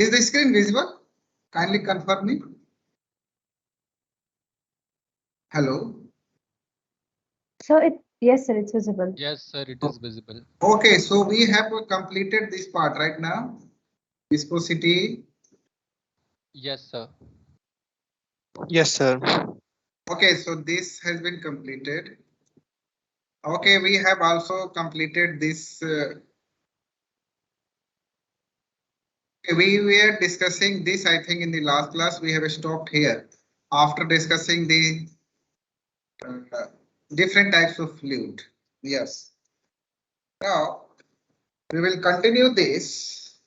Is the screen visible? Kindly confirm me. Hello. Yes, sir, it's visible. Yes, sir, it is visible. Okay, so we have completed this part right now. Viscosity. Yes, sir. Yes, sir. Okay, so this has been completed. Okay, we have also completed this. We were discussing this, I think, in the last class. We have stopped here after discussing the uh, different types of fluid. Yes. Now we will continue this.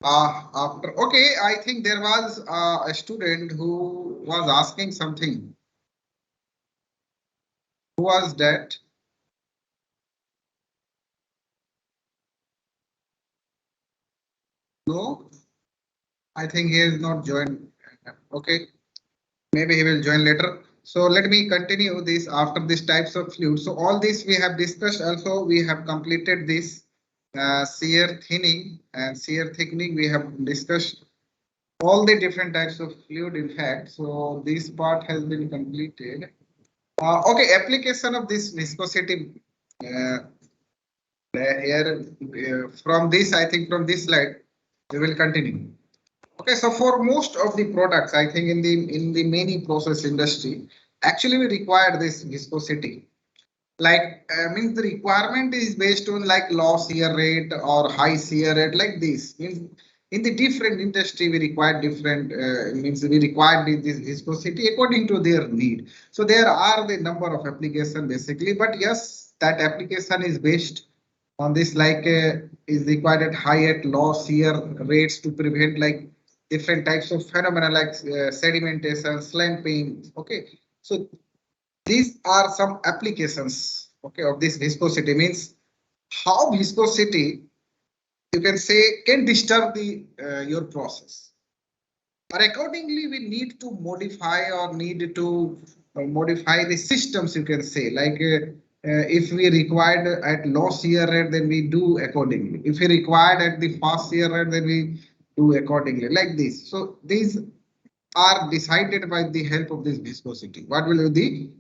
After okay, I think there was a student who was asking something. Who was that? No, I think he has not joined. Okay, maybe he will join later. So let me continue this after these types of fluids. So all this we have discussed. Also, we have completed this shear thinning and shear thickening. We have discussed all the different types of fluid. In fact, so this part has been completed. Okay, application of this viscosity. Uh, here from this, I think from this slide, we will continue. Okay, so for most of the products, I think in the many process industry, actually we require this viscosity. Like means the requirement is based on like low shear rate or high shear rate, like this. Means in the different industry we require different means we require this viscosity according to their need. So there are the number of application basically, but yes, that application is based on this like is required at high at low shear rates to prevent like different types of phenomena like sedimentation, slumping. Okay, so these are some applications, okay, of this viscosity. Means how viscosity you can say can disturb the your process, or accordingly we need to modify or need to modify the systems, you can say, like if we required at low shear rate, then we do accordingly. If we required at the fast shear rate, then we do accordingly, like this. So these are decided by the help of this viscosity. What will be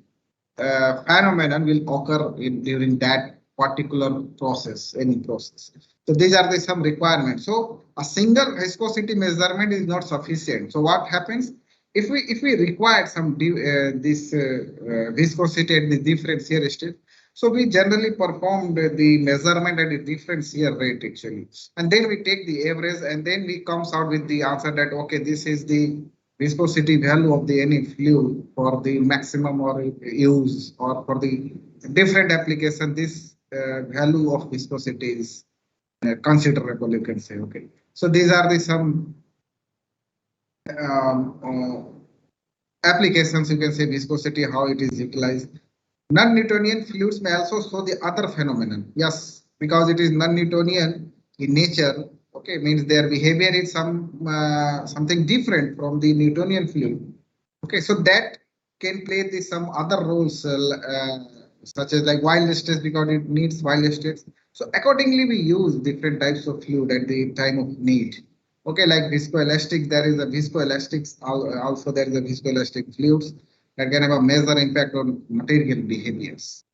the phenomenon will occur during that particular process, any process. So these are the some requirements. So a single viscosity measurement is not sufficient. So what happens if we require some this viscosity at the different shear state? So we generally performed the measurement at a different shear rate actually, and then we take the average, and then we comes out with the answer that okay, this is the viscosity value of the any fluid for the maximum or use or for the different application. This value of viscosity is considerable, you can say. Okay, so these are the some applications, you can say, viscosity, how it is utilized. Non-Newtonian fluids may also show the other phenomenon. Yes, because it is non-Newtonian in nature. Okay, means their behavior is something different from the Newtonian fluid. Okay, so that can play the some other roles such as like wild states, because it needs wild states. So accordingly, we use different types of fluid at the time of need. Okay, like viscoelastic, there is a viscoelastics. Also, there is a viscoelastic fluids that can have a major impact on material behaviors.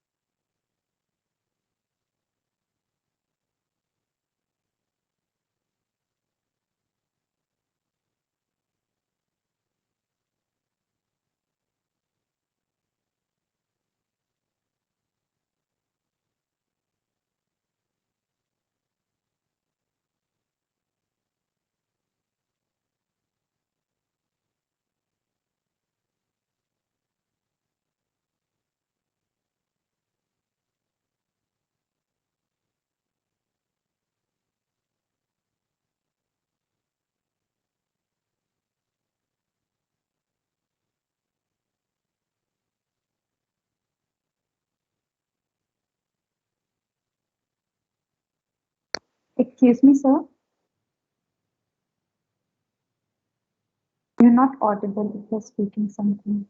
Excuse me, sir. You're not audible if you're speaking something.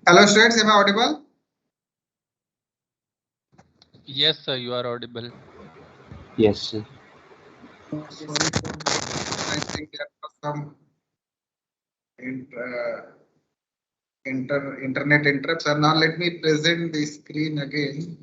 Hello students, am I audible? Yes, sir, you are audible. Yes, sir. Sorry for this. I think there was some internet interrupts. So now let me present the screen again.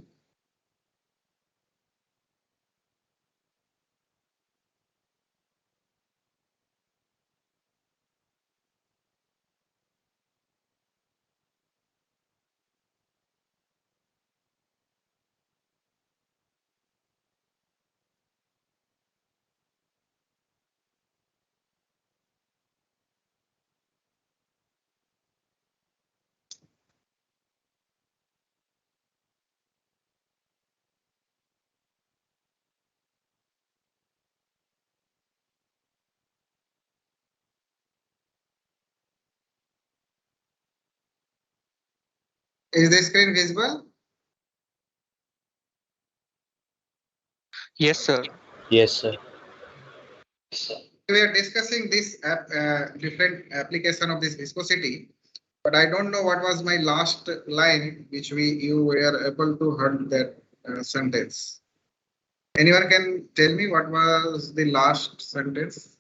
Is the screen visible? Yes, sir. Yes, sir. We are discussing this different application of this viscosity, but I don't know what was my last line, which you were able to heard that sentence. Anyone can tell me what was the last sentence?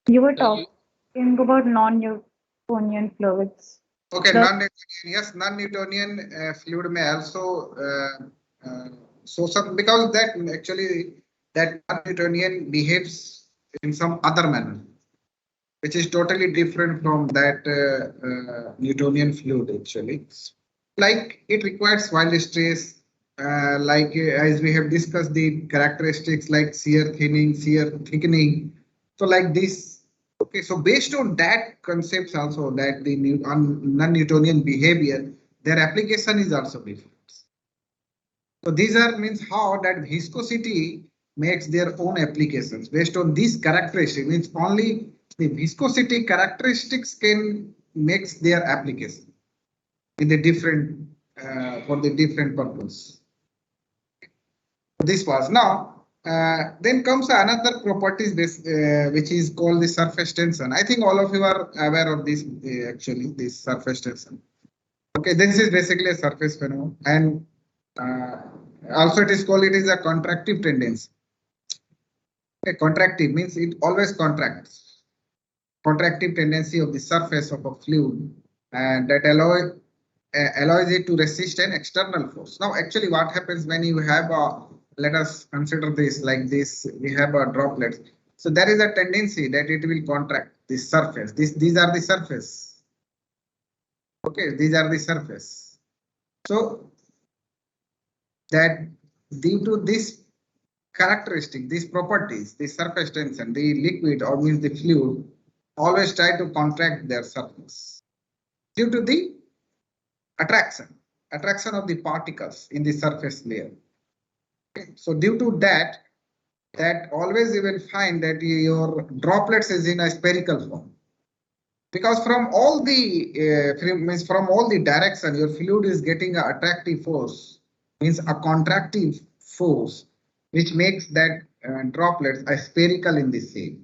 You were So you, talking about non-Newtonian fluids. Okay, The non-Newtonian, yes, non-Newtonian fluid may also so some because that actually that non-Newtonian behaves in some other manner, which is totally different from that Newtonian fluid actually. Like it requires wild stress, as we have discussed the characteristics like shear thinning, shear thickening. So like this. Okay, so based on that concepts also that the non-Newtonian behavior, their application is also different. So these are means how that viscosity makes their own applications based on these characteristics. Means only the viscosity characteristics can makes their application in the different for the different purpose. This was now. Then comes another properties which is called the surface tension. I think all of you are aware of this actually this surface tension. Okay, this is basically a surface phenomenon, and uh, also it is called it is a contractive tendency. Okay, contractive means it always contracts. Contractive tendency of the surface of a fluid, and that allows it to resist an external force. Now, actually, what happens when you have a, let us consider this like this, we have a droplet. So there is a tendency that it will contract this surface. These are the surface. Okay, these are the surface. So that due to this characteristic, these properties, the surface tension, the liquid or means the fluid always try to contract their surface due to the attraction, attraction of the particles in the surface layer. Okay. So due to that, that always you will find that your droplets is in a spherical form. Because from all the means from all the direction, your fluid is getting an attractive force, means a contractive force, which makes that droplets a spherical in the shape.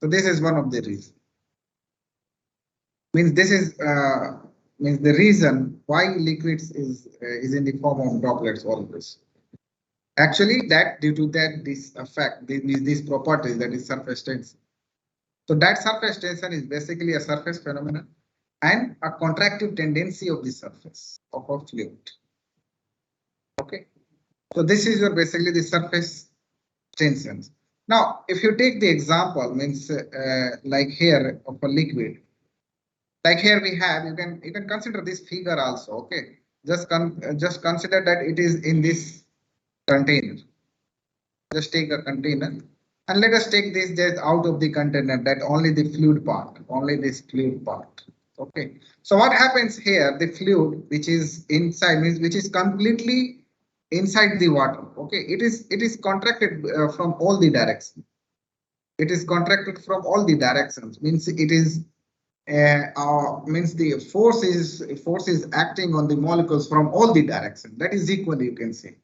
So this is one of the reasons. Means this is means the reason why liquids is in the form of droplets always. Actually, that due to that this effect, these properties, that is surface tension. So that surface tension is basically a surface phenomenon and a contractive tendency of the surface of a fluid. Okay, so this is your basically the surface tensions. Now, if you take the example, means like here of a liquid, like here we have, you can consider this figure also. Okay, just consider that it is in this container. Just take a container and let us take this just out of the container, that only the fluid part, only this fluid part. Okay, so what happens here, the fluid which is inside means which is completely inside the water. Okay, it is contracted from all the directions. It is contracted from all the directions, means it is means the force is acting on the molecules from all the directions. That is equally, you can say.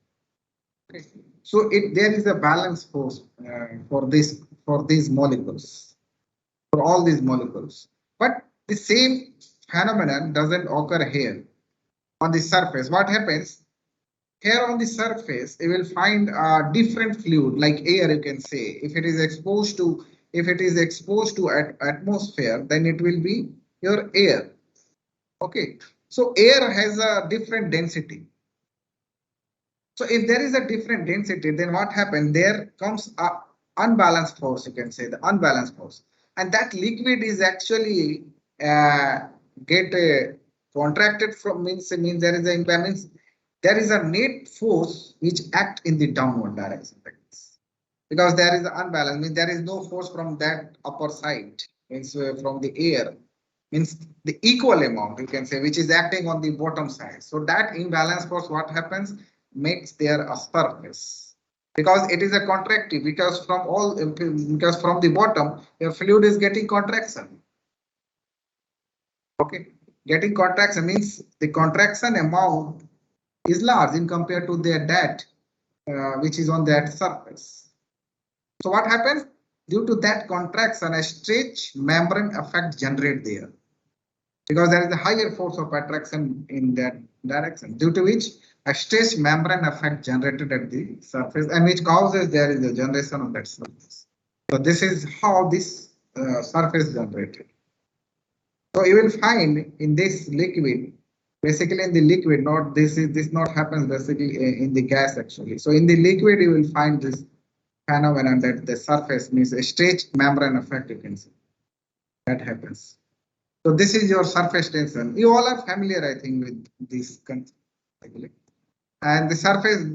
Okay. So there is a balance force for these molecules. for all these molecules. But the same phenomenon doesn't occur here on the surface. What happens? Here on the surface, you will find a different fluid like air, you can say. If it is exposed to atmosphere, then it will be your air. Okay. So air has a different density. So if there is a different density, then what happens? There comes a unbalanced force, you can say the unbalanced force. And that liquid is actually get contracted from means there is a imbalance. There is a net force which act in the downward direction. Because there is an unbalance, means there is no force from that upper side, means from the air, means the equal amount you can say, which is acting on the bottom side. So that imbalance force, what happens, makes there a surface, because it is a contractive, because from the bottom your fluid is getting contraction. Okay, getting contraction means the contraction amount is large in compared to their debt which is on that surface. So what happens? Due to that contraction, a stretch membrane effect generated there, because there is a higher force of attraction in that direction, due to which a stretch membrane effect generated at the surface, and which causes there is a generation of that surface. So this is how this surface generated. So you will find in this liquid, basically in the liquid, not this not happens basically in the gas actually. So in the liquid you will find this phenomenon that the surface means a stretch membrane effect, you can see that happens. So this is your surface tension. You all are familiar, I think, with this concept. And the surface,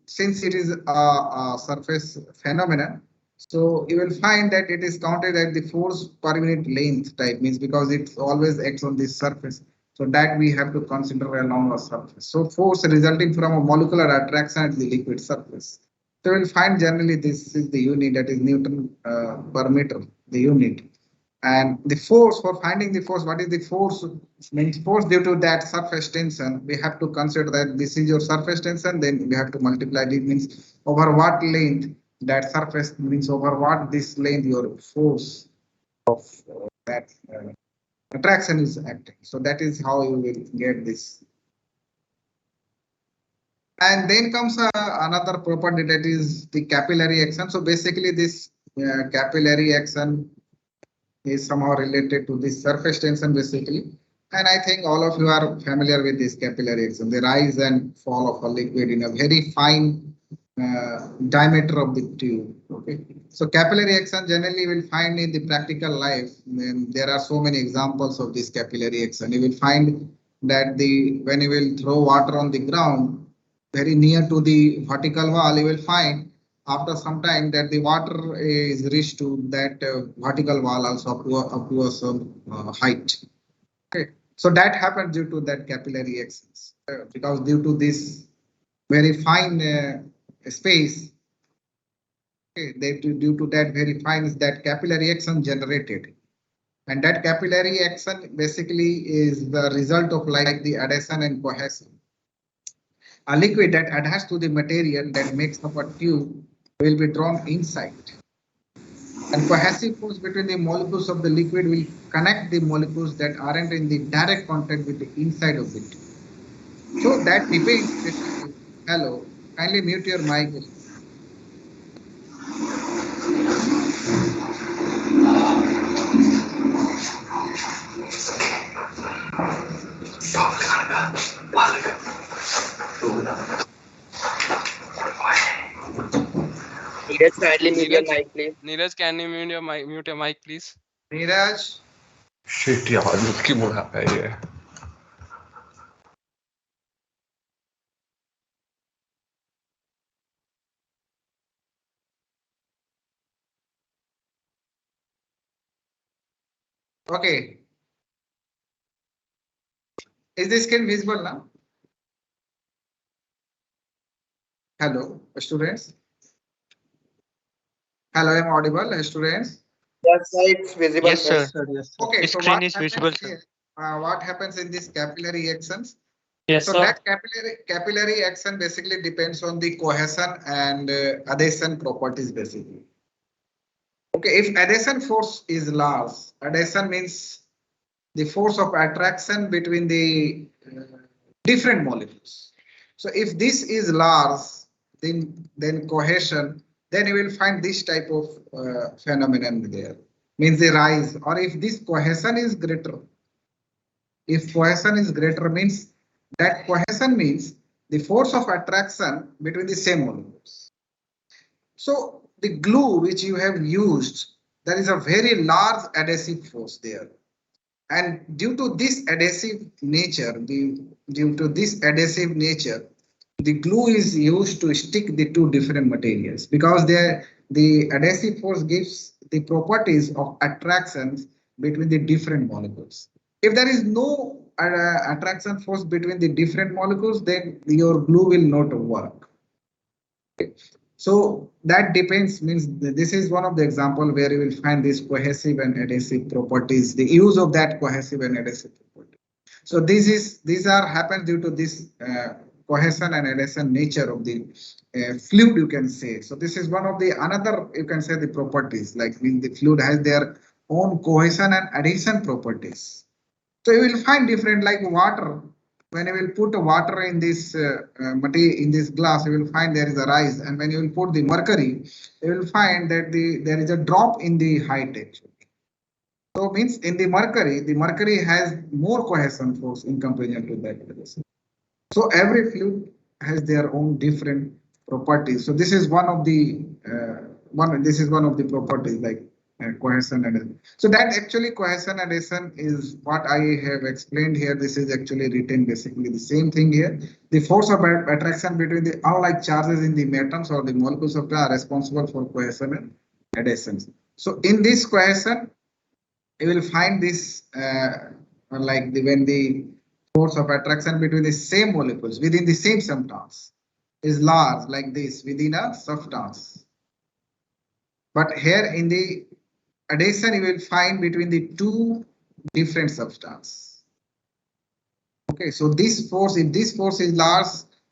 since it is a surface phenomenon, so you will find that it is counted as the force per unit length type, means because it always acts on this surface. So that we have to consider along a surface. So force resulting from a molecular attraction at the liquid surface. So you will find generally this is the unit, that is Newton per meter, the unit. And the force, for finding the force, what is the force? Means force due to that surface tension. We have to consider that this is your surface tension, then we have to multiply it, means over what length that surface, means over what this length your force of that attraction is acting. So that is how you will get this. And then comes another property, that is the capillary action. So basically this capillary action is somehow related to this surface tension basically. And I think all of you are familiar with this capillary action, the rise and fall of a liquid in a very fine diameter of the tube. Okay, so capillary action generally you will find in the practical life. And there are so many examples of this capillary action. You will find that when you will throw water on the ground very near to the vertical wall, you will find after some time that the water is reached to that vertical wall also up to some height. Okay, so that happens due to that capillary actions, because due to this very fine space, okay, due to that very fine is that capillary action generated, and that capillary action basically is the result of like the adhesion and cohesion. A liquid that adheres to the material that makes up a tube will be drawn inside. And cohesive force between the molecules of the liquid will connect the molecules that aren't in the direct contact with the inside of the tube. So that depends. Hello, kindly mute your mic. Neeraj, kindly mute your mic, please. Neeraj, can you mute your mic, please? Neeraj. Shit यार मुझकी बुरा है ये. Okay. Is the screen visible now? Hello, students. Hello, I'm audible, students. Yes, sir, it's visible. Yes, sir. Yes. Okay, so Screen what is happens visible, sir. here? What happens in this capillary actions? Yes, So sir. that capillary action basically depends on the cohesion and adhesion properties basically. Okay, if adhesion force is large, adhesion means the force of attraction between the different molecules. So if this is large, then cohesion, then you will find this type of phenomenon there. Means the rise, or if this cohesion is greater, if cohesion is greater means that cohesion means the force of attraction between the same molecules. So the glue which you have used, there is a very large adhesive force there. And due to this adhesive nature, the glue is used to stick the two different materials because the adhesive force gives the properties of attractions between the different molecules. If there is no attraction force between the different molecules, then your glue will not work. So that depends, means this is one of the example where you will find these cohesive and adhesive properties, the use of that cohesive and adhesive property. So these are happen due to this cohesion and adhesion nature of the fluid, you can say. So this is one of the another, you can say, the properties, like mean the fluid has their own cohesion and adhesion properties. So you will find different, like water. When you will put water in this material, in this glass, you will find there is a rise, and when you will put the mercury, you will find that there is a drop in the height actually. So means in the mercury has more cohesion force in comparison to that. So every fluid has their own different properties. So this is one of the properties, like cohesion and adhesion. So that actually cohesion and adhesion is what I have explained here. This is actually written basically the same thing here. The force of attraction between the unlike charges in the atoms or the molecules of are responsible for cohesion and adhesion. So in this cohesion, you will find this like when the force of attraction between the same molecules within the same substance is large, like this within a substance. But here in the adhesion, you will find between the two different substances. Okay, so this force, if this force is large,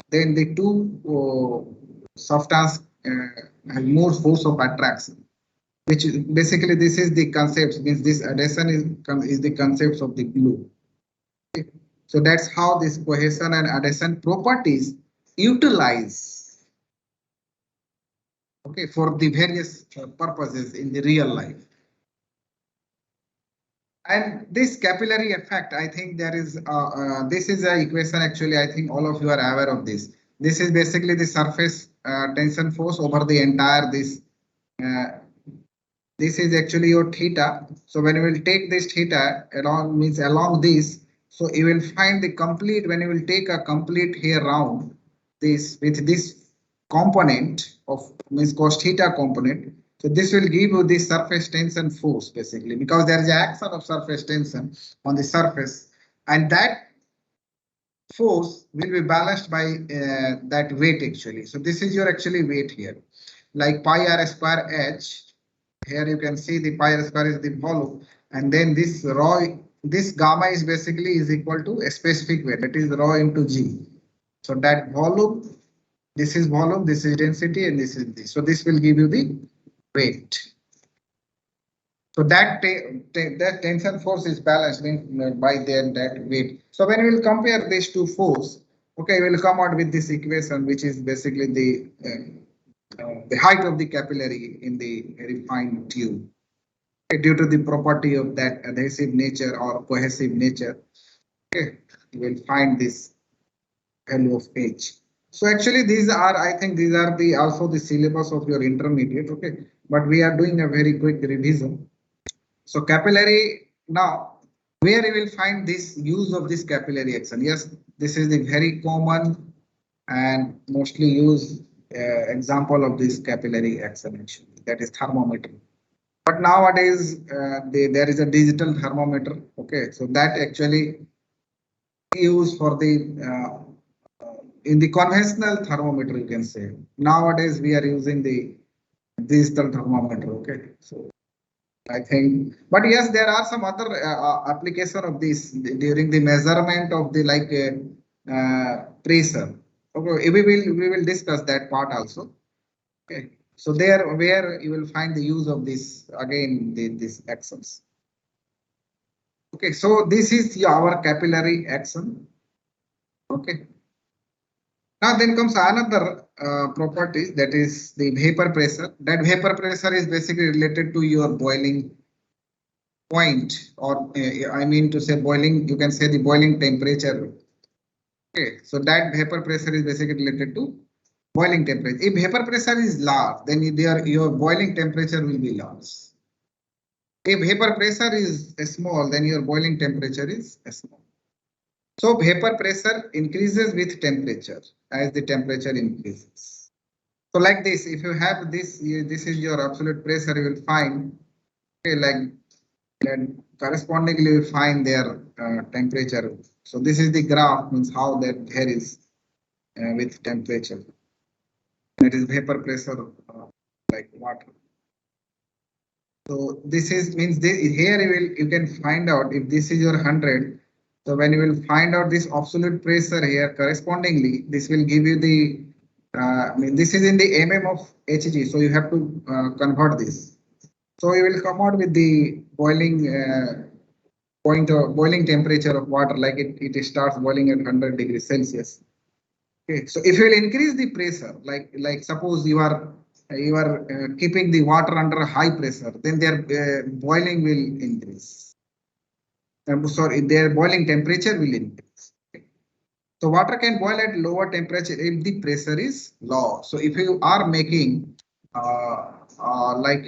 then the two substances have more force of attraction. Which basically this is the concept, means this adhesion is the concepts of the glue. Okay. So that's how this cohesion and adhesion properties utilize, okay, for the various purposes in the real life. And this capillary effect, I think there is this is an equation actually. I think all of you are aware of this. This is basically the surface tension force over the entire this. This is actually your theta. So when you will take this theta along, means along this, so you will find the complete, when you will take a complete here round this with this component of, means cos theta component. So this will give you the surface tension force basically, because there is an action of surface tension on the surface, and that force will be balanced by that weight actually. So this is your actually weight here, like pi r square h. Here you can see the pi r square is the volume, and then this rho, this gamma is basically is equal to a specific weight, that is rho into g. So that volume, this is volume, this is density, and this is this. So this will give you the weight. So that tension force is balanced by that weight. So when we will compare these two force, okay, we will come out with this equation, which is basically the height of the capillary in the refined tube, okay, due to the property of that adhesive nature or cohesive nature. Okay, you will find this value of h. So actually these are, I think these are the also the syllabus of your intermediate. Okay, but we are doing a very quick revision. So capillary, now where you will find this use of this capillary action? Yes, this is the very common and mostly used example of this capillary action actually, that is thermometer. But nowadays there is a digital thermometer. Okay, so that actually used for the in the conventional thermometer, you can say. Nowadays we are using the digital thermometer. Okay, so I think, but yes, there are some other application of this during the measurement of the like pressure. Okay, we will discuss that part also. Okay, So there where you will find the use of this again these actions. Okay, so this is our capillary action. Okay. Now then comes another property, that is the vapor pressure. That vapor pressure is basically related to your boiling point, or I mean to say boiling, you can say the boiling temperature. Okay, so that vapor pressure is basically related to boiling temperature. If vapor pressure is large, then your boiling temperature will be large. If vapor pressure is small, then your boiling temperature is small. So vapor pressure increases with temperature as the temperature increases. So like this, if you have this, this is your absolute pressure, you will find, okay, like and correspondingly you will find their temperature. So this is the graph, means how that varies with temperature. That is vapor pressure, like water. So this is means this, here you can find out if this is your 100. So when you will find out this absolute pressure here correspondingly, this will give you the I mean this is in the mm of Hg. So you have to convert this. So you will come out with the boiling point of boiling temperature of water, like it starts boiling at 100 degrees Celsius. Okay, so if you will increase the pressure, like suppose you are keeping the water under high pressure, then their boiling will increase. Sorry, their boiling temperature will increase. Okay. So water can boil at lower temperature if the pressure is low. So if you are making like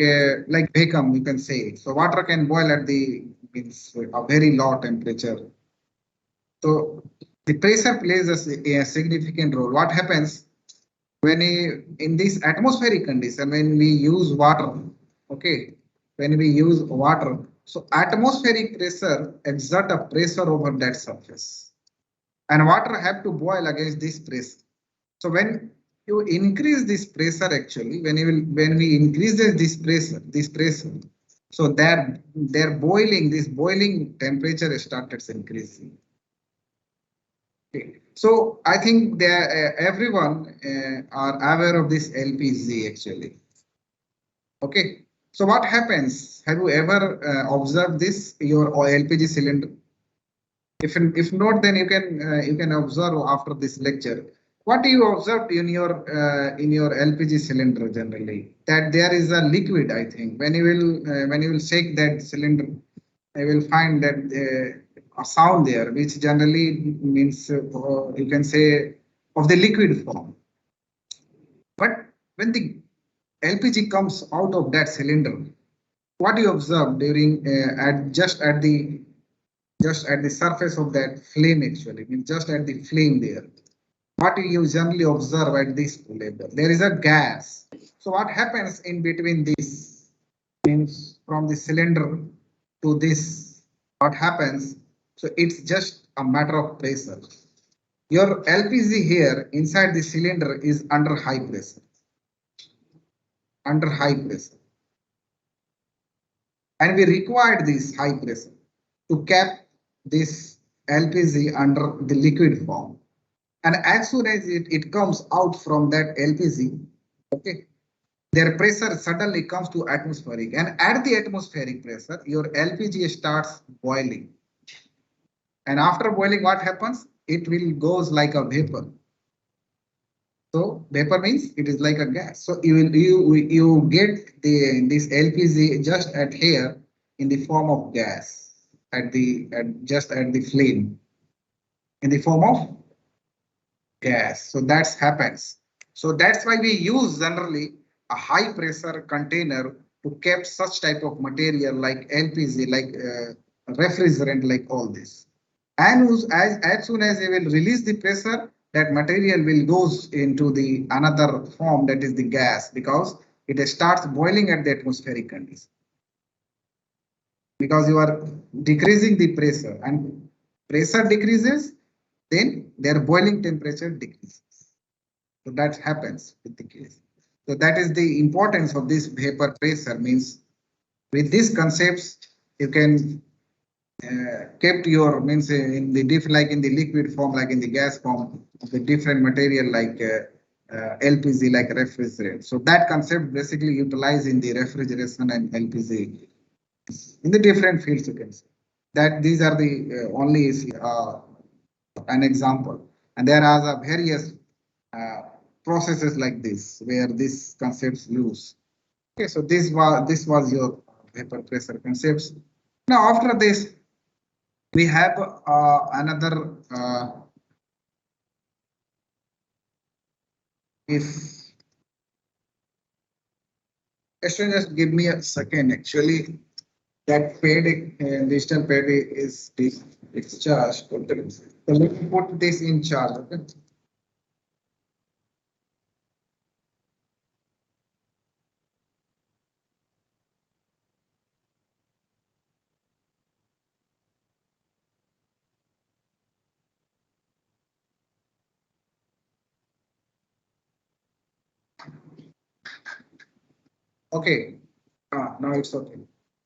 vacuum, you can say, so water can boil at the means a very low temperature. So the pressure plays a significant role. What happens when in this atmospheric condition, when we use water, okay, when we use water, so atmospheric pressure exert a pressure over that surface, and water have to boil against this pressure. So when you increase this pressure, actually, when we increase this pressure, so that this boiling temperature started increasing. Okay. So I think that everyone are aware of this LPG actually. Okay. So what happens? Have you ever observed this your LPG cylinder? If not, then you can observe after this lecture. What do you observed in your LPG cylinder generally? That there is a liquid. I think when you will shake that cylinder, I will find that a sound there, which generally means you can say of the liquid form. But when the LPG comes out of that cylinder, what you observe during at just at the surface of that flame, actually means just at the flame there, what you usually observe at this level, there is a gas. So what happens in between this, means from the cylinder to this, what happens? So it's just a matter of pressure. Your LPG here inside the cylinder is under high pressure, under high pressure, and we required this high pressure to cap this LPG under the liquid form. And as soon as it comes out from that LPG, okay, their pressure suddenly comes to atmospheric, and at the atmospheric pressure, your LPG starts boiling. And after boiling, what happens? It will goes like a vapor. So vapor means it is like a gas. So you get this LPG just at here in the form of gas just at the flame in the form of gas. So that happens. So that's why we use generally a high pressure container to keep such type of material like LPG, like refrigerant, like all this. And as soon as they will release the pressure, that material will goes into the another form, that is the gas, because it starts boiling at the atmospheric condition. Because you are decreasing the pressure, and pressure decreases, then their boiling temperature decreases. So that happens with the case. So that is the importance of this vapor pressure, means with these concepts you can kept your means in the like in the liquid form, like in the gas form, of the different material like LPG like refrigerant. So that concept basically utilized in the refrigeration and LPG in the different fields, you can say. That these are the only an example. And there are various uh, processes like this where these concepts use. Okay, so this was your vapor pressure concepts. Now after this, we have another. If just give me a second, actually, that paid digital paid is discharged. So let me put this in charge. Okay. Okay, now it's okay.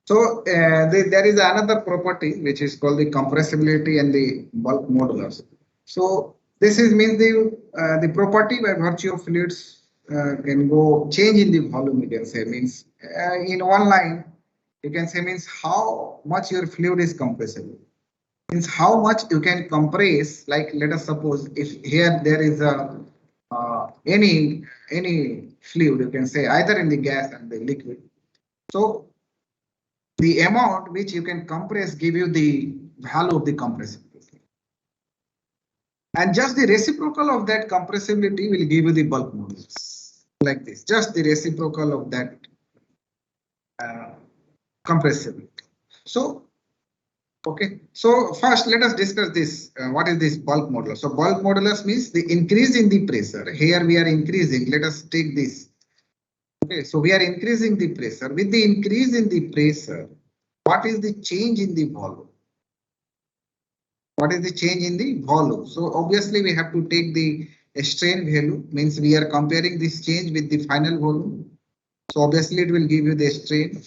So there is another property which is called the compressibility and the bulk modulus. So this is means the property by virtue of fluids can go change in the volume. You can say means in one line you can say means how much your fluid is compressible. Means how much you can compress. Like let us suppose if here there is a any fluid, you can say either in the gas and the liquid. So the amount which you can compress give you the value of the compressibility. And just the reciprocal of that compressibility will give you the bulk modulus. Like this, just the reciprocal of that compressibility. So, okay. So first let us discuss this. What is this bulk modulus? So bulk modulus means the increase in the pressure. Here we are increasing. Let us take this. Okay, so we are increasing the pressure. With the increase in the pressure, what is the change in the volume? What is the change in the volume? So obviously we have to take the strain value, means we are comparing this change with the final volume. So obviously it will give you the strain.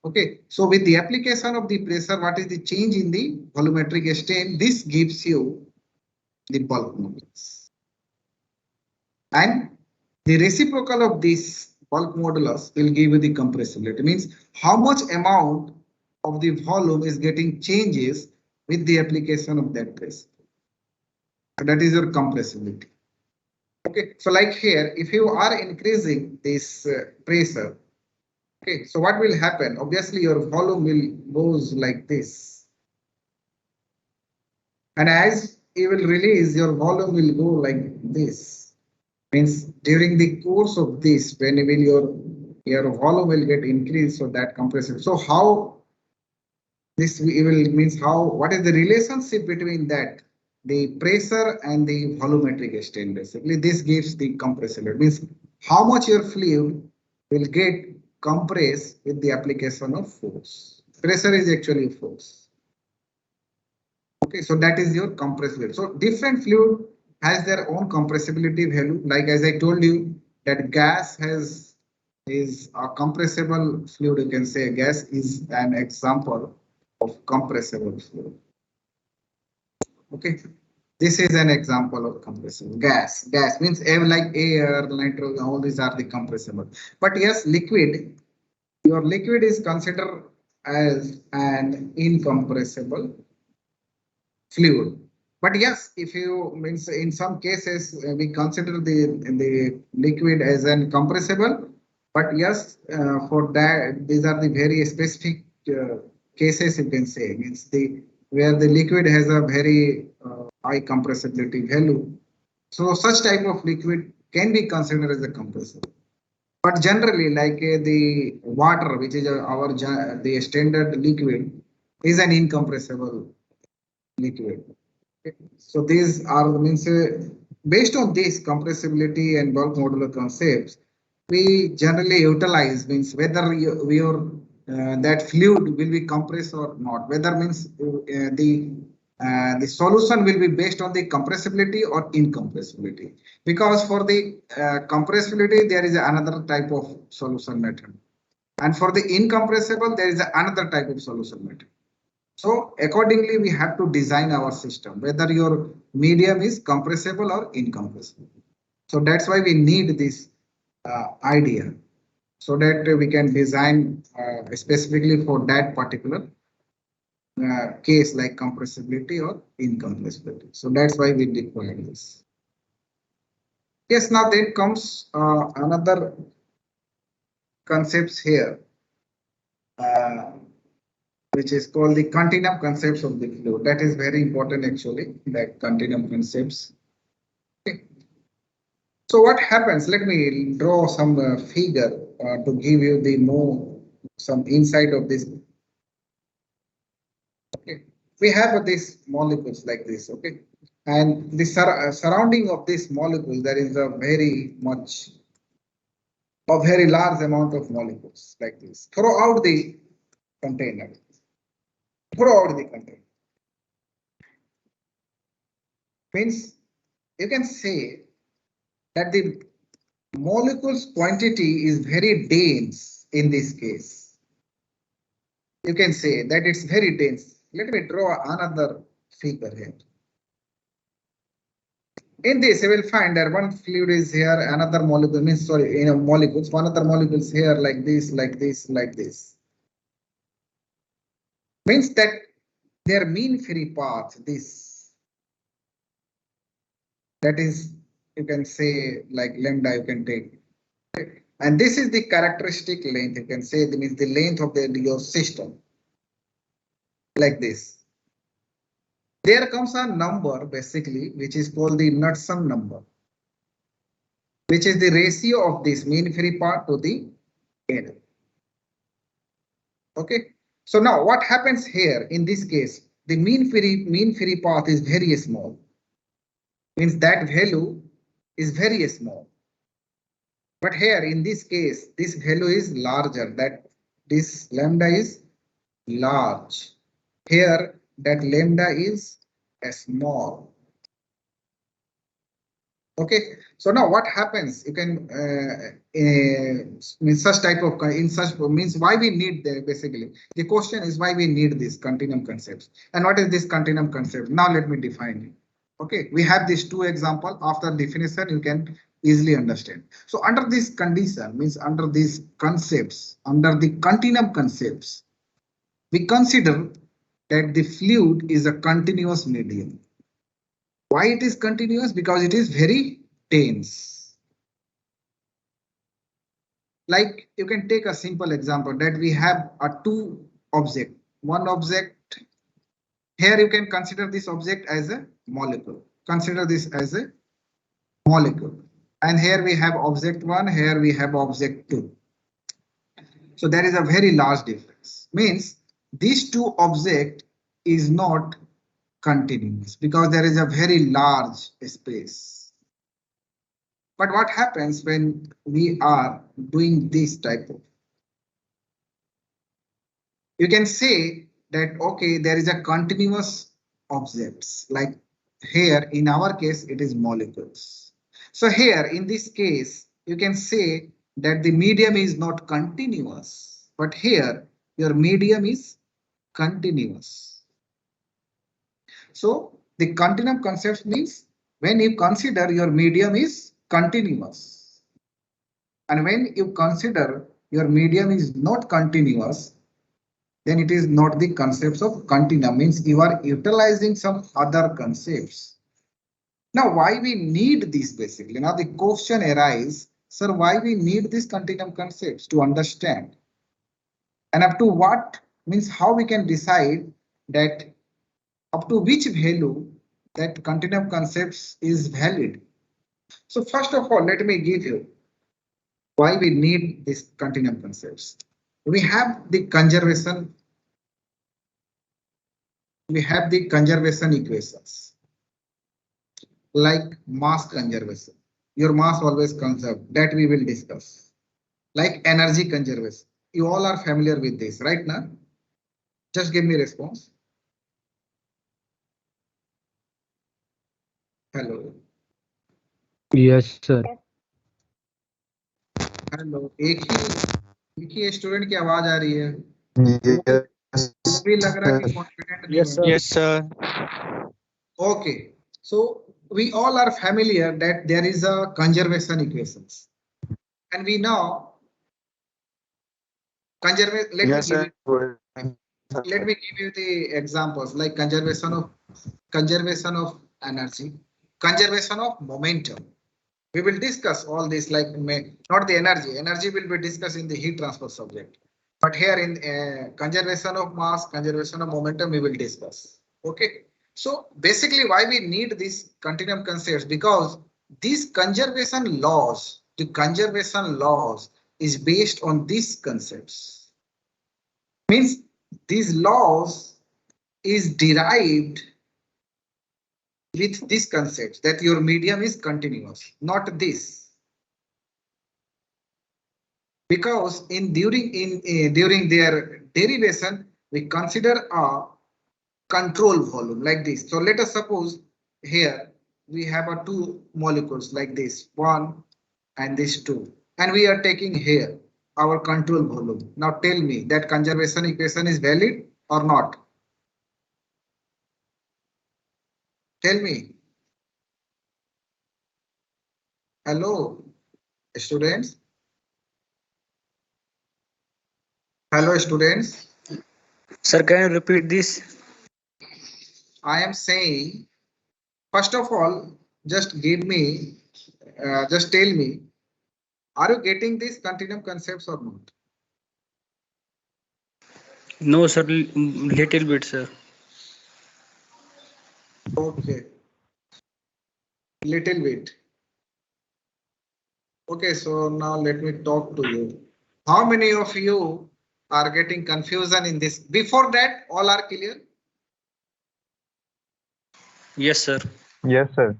Okay, so with the application of the pressure, what is the change in the volumetric strain? This gives you the bulk modulus. And the reciprocal of this bulk modulus will give you the compressibility. Means how much amount of the volume is getting changes with the application of that pressure. So that is your compressibility. Okay, so like here, if you are increasing this pressure, okay, so what will happen? Obviously, your volume will goes like this, and as you will release, your volume will go like this. Means during the course of this, when will your volume will get increased, so that compressibility. So how this will means how what is the relationship between that the pressure and the volumetric strain? Basically this gives the compressibility, means how much your fluid will get compressed with the application of force. Pressure is actually a force. Okay, so that is your compressibility. So different fluid has their own compressibility value. Like as I told you that gas is a compressible fluid. You can say gas is an example of compressible fluid. Okay, this is an example of compressible gas. Gas means air, like air, nitrogen, all these are the compressible. But yes, liquid, your liquid is considered as an incompressible fluid. But yes, if you means in some cases we consider the liquid as an compressible. But yes, for that these are the very specific cases, you can say, means the where the liquid has a very high compressibility value. So such type of liquid can be considered as a compressible. But generally, like the water, which is the standard liquid, is an incompressible liquid. Okay. So these are the means based on this compressibility and bulk modular concepts, we generally utilize means whether your that fluid will be compressed or not. Whether means the solution will be based on the compressibility or incompressibility. Because for the compressibility there is another type of solution method, and for the incompressible there is another type of solution method. So accordingly, we have to design our system, whether your medium is compressible or incompressible. So that's why we need this idea, so that we can design specifically for that particular case like compressibility or incompressibility. So that's why we require this. Yes, now then comes another concepts here, uh, which is called the continuum concepts of the fluid. That is very important actually, that continuum concepts. Okay. So what happens? Let me draw some figure to give you the more some insight of this. Okay, we have these molecules like this. Okay, and the surrounding of this molecule, there is a very large amount of molecules like this throughout the container. Throughout the container means you can say that the molecules quantity is very dense in this case. You can say that it's very dense. Let me draw another figure here. In this, you will find that one fluid is here, another molecule means sorry, molecules, one other molecules here like this, like this, like this. Means that their mean free path, this, that is, you can say like lambda, you can take. And this is the characteristic length, you can say that means the length of your system, like this. There comes a number basically, which is called the Knudsen number, which is the ratio of this mean free path to the error. Okay. So now what happens here in this case, the mean free path is very small. Means that value is very small. But here in this case, this value is larger, that this lambda is large. Here that lambda is small. Okay, so now what happens? You can in such type of in such means why we need basically the question is why we need these continuum concepts, and what is this continuum concept? Now let me define it. Okay, we have these two example. After definition, you can easily understand. So under this condition means under these concepts, under the continuum concepts, we consider that the fluid is a continuous medium. Why it is continuous? Because it is very dense. Like you can take a simple example that we have a two object. One object here you can consider this object as a molecule. Consider this as a molecule. And here we have object one, here we have object two. So there is a very large difference. Means these two objects is not continuous because there is a very large space. But what happens when we are doing this type of, you can say that okay, there is a continuous objects, like here in our case it is molecules. So here in this case you can say that the medium is not continuous, but here your medium is continuous. So the continuum concept means when you consider your medium is continuous, and when you consider your medium is not continuous, then it is not the concepts of continuum, means you are utilizing some other concepts. Now why we need this basically? Now the question arises, sir, why we need these continuum concepts to understand? And up to what means how we can decide that up to which value that continuum concepts is valid. So first of all, let me give you why we need these continuum concepts. We have the conservation equations like mass conservation. Your mass always conserved, that we will discuss. Like energy conservation. You all are familiar with this, right now? Just give me a response. Hello. Yes, sir. Hello एक ही student की आवाज आ रही है, Yes. भी लग रहा है कि कॉन्फिडेंट नहीं Yes, है. sir. Yes, sir. Okay, so we all are familiar that there is a conservation equations, and we know conservation. Let me give you the examples like conservation of energy, conservation of momentum. We will discuss all this like not the energy. Energy will be discussed in the heat transfer subject. But here in conservation of mass, conservation of momentum, we will discuss. Okay. So basically why we need these continuum concepts, because these the conservation laws is based on these concepts. Means these laws is derived with these concepts that your medium is continuous, not this. Because during their derivation, we consider a control volume like this. So let us suppose here we have a two molecules like this, one and this two, and we are taking here our control volume. Now tell me that conservation equation is valid or not? Tell me. Hello, students. Hello, students. Sir, can you repeat this? I am saying, first of all, just give me, just tell me, are you getting these continuum concepts or not? No, sir. Little bit, sir. Okay, little bit. Okay, so now let me talk to you. How many of you are getting confusion in this? Before that, all are clear? Yes, sir. Yes, sir.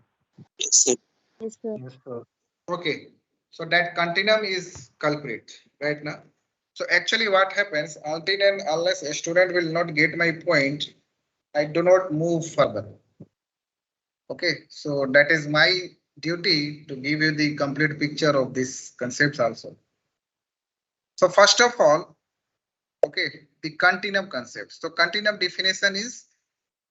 Yes, sir. Yes, sir. Yes, sir. Okay, so that continuum is culprit right now. So actually what happens, until and unless a student will not get my point, I do not move further. Okay, so that is my duty to give you the complete picture of these concepts also. So first of all, okay, the continuum concept. So continuum definition is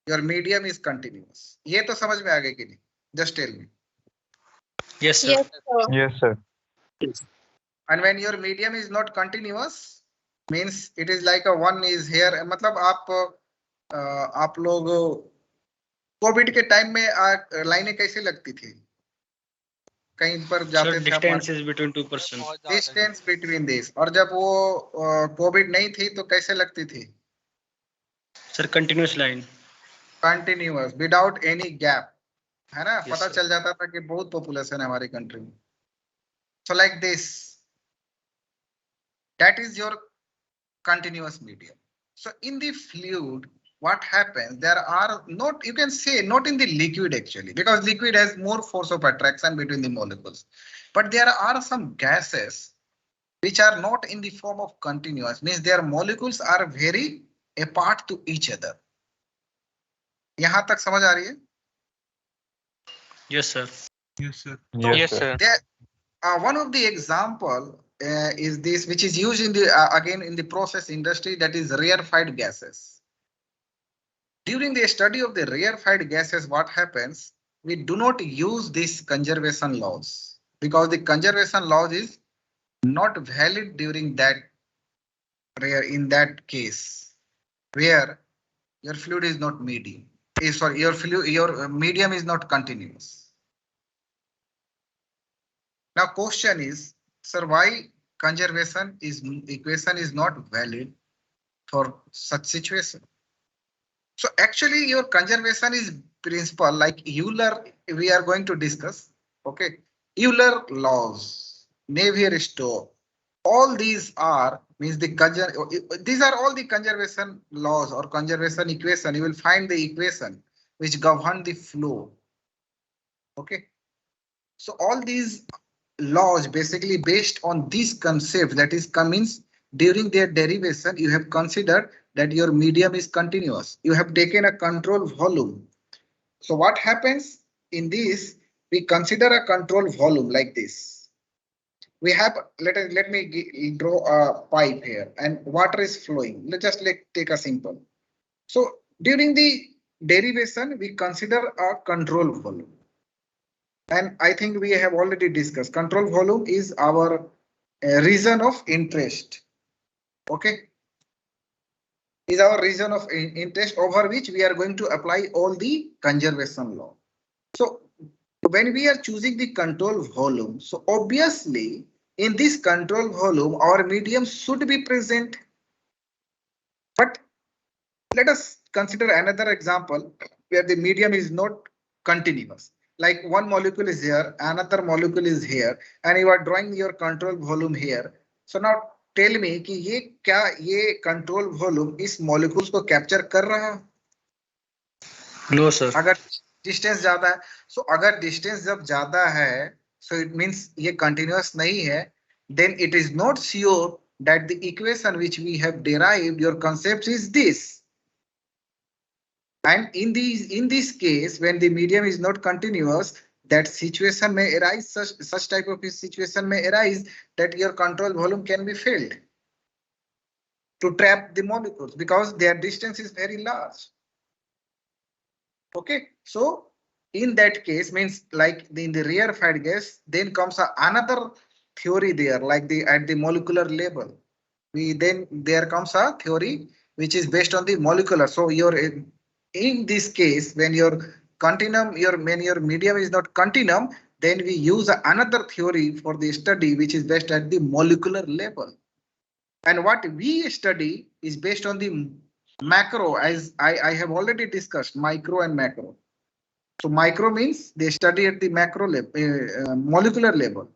your medium is continuous. ये तो समझ में आ गया कि नहीं? Just tell me. Yes, sir. Yes, sir. Yes, sir. And when your medium is not continuous, means it is like a one is here. मतलब आप लोग कोविड के टाइम में लाइनें कैसे लगती थी? कहीं पर Sir, जाते थे distance is between two person. Distance between this, और जब वो कोविड नहीं थी तो कैसे लगती थी? Sir, continuous line. Continuous without any gap, है ना? Yes, पता sir. चल जाता था कि बहुत पॉपुलेशन है हमारी कंट्री में. So like this, that is your continuous medium. So in the fluid, what happens? There are not, you can say not in the liquid actually, because liquid has more force of attraction between the molecules. But there are some gases which are not in the form of continuous, means their molecules are very apart to each other. यहाँ तक समझ आ रही है? Yes, sir. Yes, sir. Yes, sir. There, one of the example is this, which is used in the again in the process industry, that is rarefied gases. During the study of the rarefied gases, what happens? We do not use these conservation laws because the conservation laws is not valid during that in that case where your fluid is not medium. Sorry, your medium is not continuous. Now question is, sir, why conservation equation is not valid for such situation? So actually your conservation is principle like Euler, we are going to discuss. Okay, Euler laws, Navier-Stokes, all these are means these are all the conservation laws or conservation equation. You will find the equation which govern the flow. Okay, so all these laws basically based on this concept, that is means during their derivation you have considered that your medium is continuous. You have taken a control volume. So what happens in this? We consider a control volume like this. We have, let me draw a pipe here and water is flowing. Let's just take a simple. So during the derivation we consider a control volume. And I think we have already discussed control volume is our region of interest. Okay, is our region of interest over which we are going to apply all the conservation law. So when we are choosing the control volume, so obviously in this control volume, our medium should be present. But let us consider another example where the medium is not continuous. Like one molecule is here, another molecule is here, and you are drawing your control volume here. So now tell me कि ये क्या ये control volume इस molecules को capture कर रहा है? No, sir. अगर distance ज्यादा है, so अगर distance जब ज्यादा है, so it means ये continuous नहीं है, then it is not sure that the equation which we have derived, your concept is this. And in this case, when the medium is not continuous, that situation may arise, such type of situation may arise that your control volume can be filled to trap the molecules because their distance is very large. Okay, so in that case means like in the rarefied gas, then comes another theory there, like at the molecular level. There comes a theory which is based on the molecular. So in this case, when your medium is not continuum, then we use another theory for the study which is based at the molecular level. And what we study is based on the macro, as I have already discussed, micro and macro. So micro means they study at the macro level, molecular level,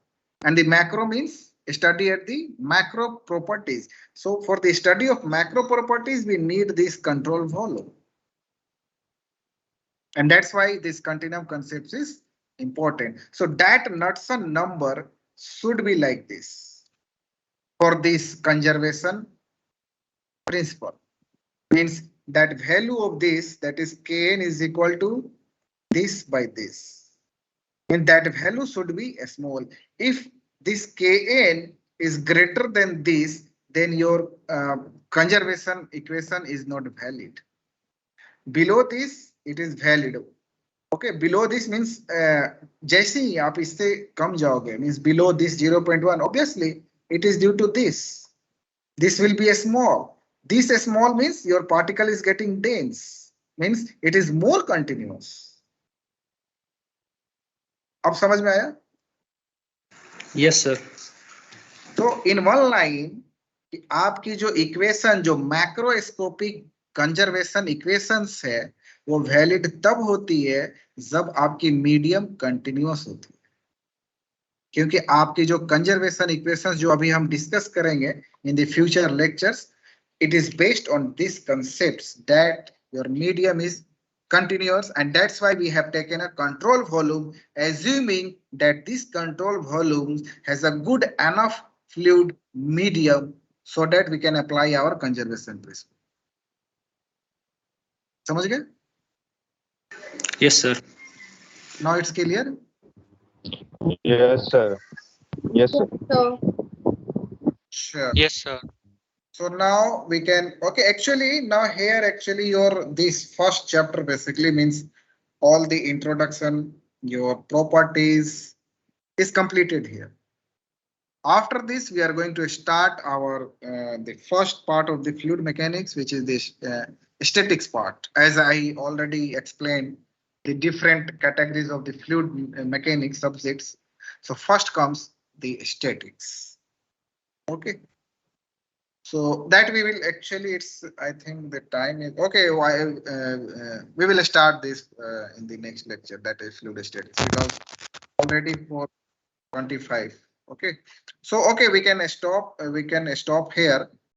and the macro means study at the macro properties. So for the study of macro properties, we need this control volume. And that's why this continuum concept is important. So that Knudsen number should be like this for this conservation principle. Means that value of this, that is Kn is equal to this by this. And that value should be small. If this Kn is greater than this, then your conservation equation is not valid. Below this, it is valid. Okay, below this means जैसे ही आप इससे कम जाओगे means below this 0.1, obviously it is due to this. This will be a small. This small means your particle is getting dense. Means it is more continuous. अब समझ में आया? Yes, sir. तो in one line आपकी जो equation जो macroscopic conservation equations है वो वैलिड तब होती है जब आपकी मीडियम कंटिन्यूअस होती है, क्योंकि आपकी जो कंजर्वेशन इक्वेशंस जो अभी हम डिस्कस करेंगे in the future lectures, it is based on this concepts that your medium is continuous, and that's why we have taken a control volume assuming that this control volume has a good enough fluid medium so that we can apply our conservation principle. समझ गए? Yes, sir. Now it's clear? Yes, sir. Yes, sir. Sure. Yes, sir. So now we can, okay, actually now here actually your this first chapter basically means all the introduction, your properties is completed here. After this, we are going to start our the first part of the fluid mechanics, which is this statics part. As I already explained, the different categories of the fluid mechanics subjects. So first comes the statics. Okay. So that we will actually, it's, I think the time is, okay, we will start this in the next lecture, that is fluid statics, because already for 25. Okay. So, okay, we can stop here.